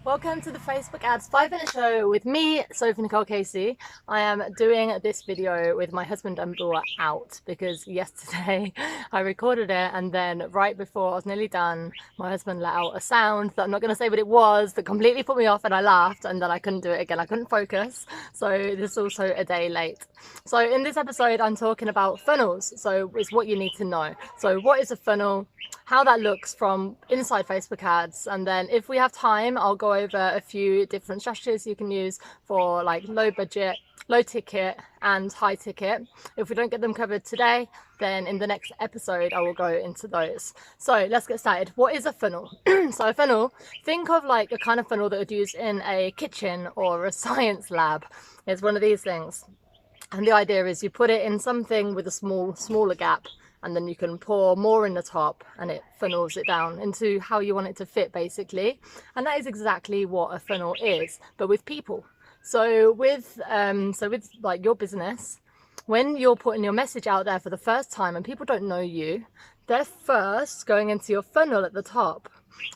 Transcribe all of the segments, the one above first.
Welcome to the Facebook Ads 5-minute show with me, Sophie Nicole Casey. I am doing this video with my husband and Bua out because yesterday I recorded it, and then right before I was nearly done, my husband let out a sound that I'm not going to say what it was that completely put me off, and I laughed, and then I couldn't do it again. I couldn't focus. So this is also a day late. So in this episode, I'm talking about funnels. So it's what you need to know. So what is a funnel? How that looks from inside Facebook ads, and then if we have time I'll go over a few different strategies you can use for like low budget, low ticket and high ticket. If we don't get them covered today, then in the next episode I will go into those. So let's get started. What is a funnel? So a funnel, think of like a kind of funnel that would use in a kitchen or a science lab. It's one of these things, and the idea is you put it in something with a smaller gap, and then you can pour more in the top and it funnels it down into how you want it to fit, basically. And that is exactly what a funnel is, but with people. So with like your business, when you're putting your message out there for the first time and people don't know you, they're first going into your funnel at the top.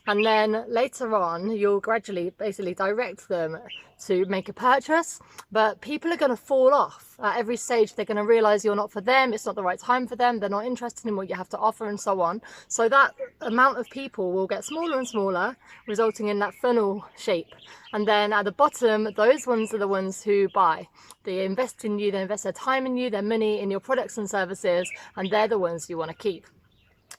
And then later on, you'll gradually basically direct them to make a purchase, but people are going to fall off at every stage. They're going to realize you're not for them, it's not the right time for them, they're not interested in what you have to offer, and so on. So that amount of people will get smaller and smaller, resulting in that funnel shape. And then at the bottom, those ones are the ones who buy. They invest in you, they invest their time in you, their money in your products and services, and they're the ones you want to keep.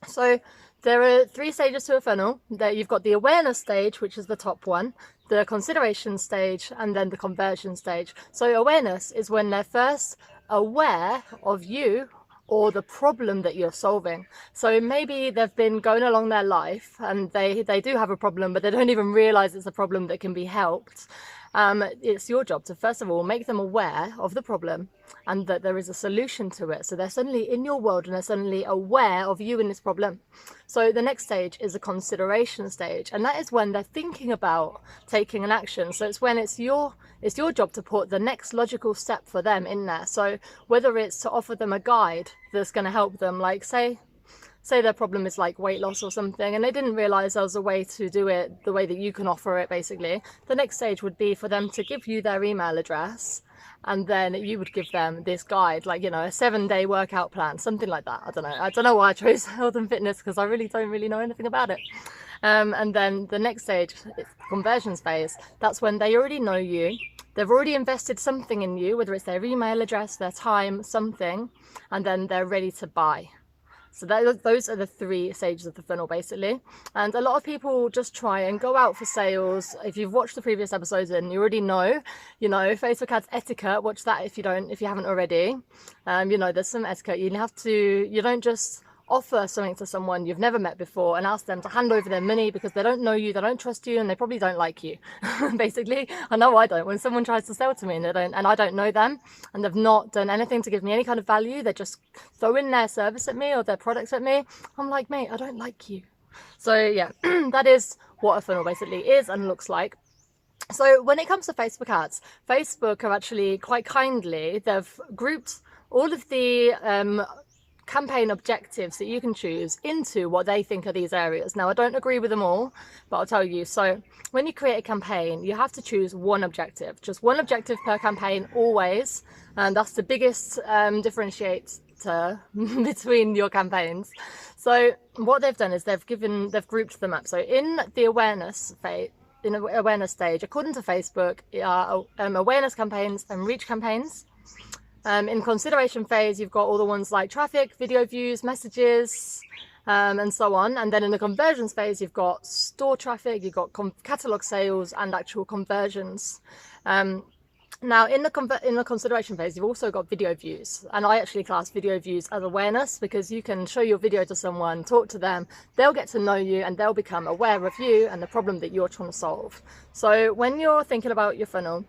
So there are 3 stages to a funnel. There you've got the awareness stage, which is the top one, the consideration stage, and then the conversion stage. So awareness is when they're first aware of you or the problem that you're solving. So maybe they've been going along their life and they do have a problem, but they don't even realize it's a problem that can be helped. It's your job to first of all make them aware of the problem and that there is a solution to it. So they're suddenly in your world and they're suddenly aware of you and this problem. So the next stage is a consideration stage, and that is when they're thinking about taking an action. So it's when it's your job to put the next logical step for them in there. So whether it's to offer them a guide that's going to help them, like say their problem is like weight loss or something, and they didn't realize there was a way to do it the way that you can offer it, basically. The next stage would be for them to give you their email address, and then you would give them this guide, like, you know, a 7-day workout plan, something like that. I don't know why I chose health and fitness, because I really don't know anything about it. And then the next stage is conversions phase. That's when they already know you, they've already invested something in you, whether it's their email address, their time, something, and then they're ready to buy. So those are the 3 stages of the funnel, basically. And a lot of people just try and go out for sales. If you've watched the previous episodes and you already know, Facebook ads etiquette, watch that if you haven't already. There's some etiquette. You don't just offer something to someone you've never met before and ask them to hand over their money, because they don't know you, they don't trust you, and they probably don't like you. Basically, I know I don't. When someone tries to sell to me and I don't know them and they've not done anything to give me any kind of value, they're just throwing their service at me or their products at me, I'm like, mate, I don't like you. So yeah, that is what a funnel basically is and looks like. So when it comes to Facebook ads, Facebook are actually quite kindly, they've grouped all of the campaign objectives that you can choose into what they think are these areas. Now, I don't agree with them all, but I'll tell you. So when you create a campaign, you have to choose one objective, just one objective per campaign always, and that's the biggest differentiator between your campaigns. So what they've done is they've grouped them up. So in the awareness phase, in an awareness stage, according to Facebook, awareness campaigns and reach campaigns. In consideration phase, you've got all the ones like traffic, video views, messages, and so on. And then in the conversions phase, you've got store traffic, you've got catalog sales, and actual conversions. Now, in the consideration phase, you've also got video views, and I actually class video views as awareness, because you can show your video to someone, talk to them, they'll get to know you, and they'll become aware of you and the problem that you're trying to solve. So when you're thinking about your funnel,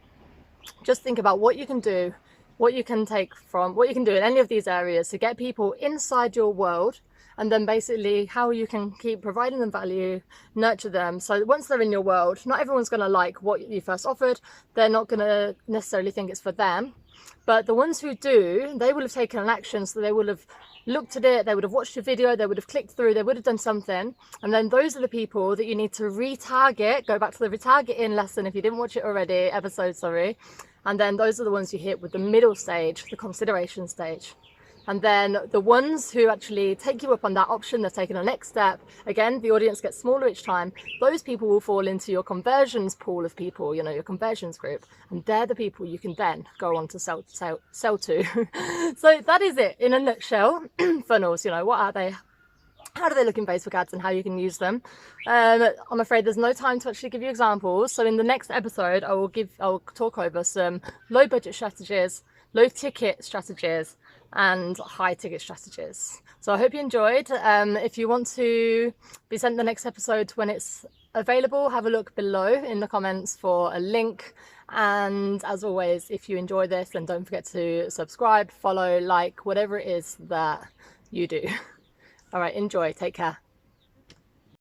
just think about what you can do, what you can do in any of these areas to get people inside your world, and then basically how you can keep providing them value, nurture them. So once they're in your world, not everyone's going to like what you first offered. They're not going to necessarily think it's for them. But the ones who do, they will have taken an action, so they will have looked at it, they would have watched your video, they would have clicked through, they would have done something. And then those are the people that you need to retarget. Go back to the retargeting lesson if you didn't watch it already, episode, sorry. And then those are the ones you hit with the middle stage, the consideration stage. And then the ones who actually take you up on that option, they've taken the next step. Again, the audience gets smaller each time. Those people will fall into your conversions pool of people, you know, your conversions group. And they're the people you can then go on to sell to. So that is it in a nutshell. Funnels, you know, what are they? How do they look in Facebook ads and how you can use them? I'm afraid there's no time to actually give you examples. So in the next episode, I'll talk over some low budget strategies, low ticket strategies, and high ticket strategies. So I hope you enjoyed. If you want to be sent the next episode when it's available, have a look below in the comments for a link. And as always, if you enjoy this, then don't forget to subscribe, follow, like, whatever it is that you do. All right, enjoy. Take care.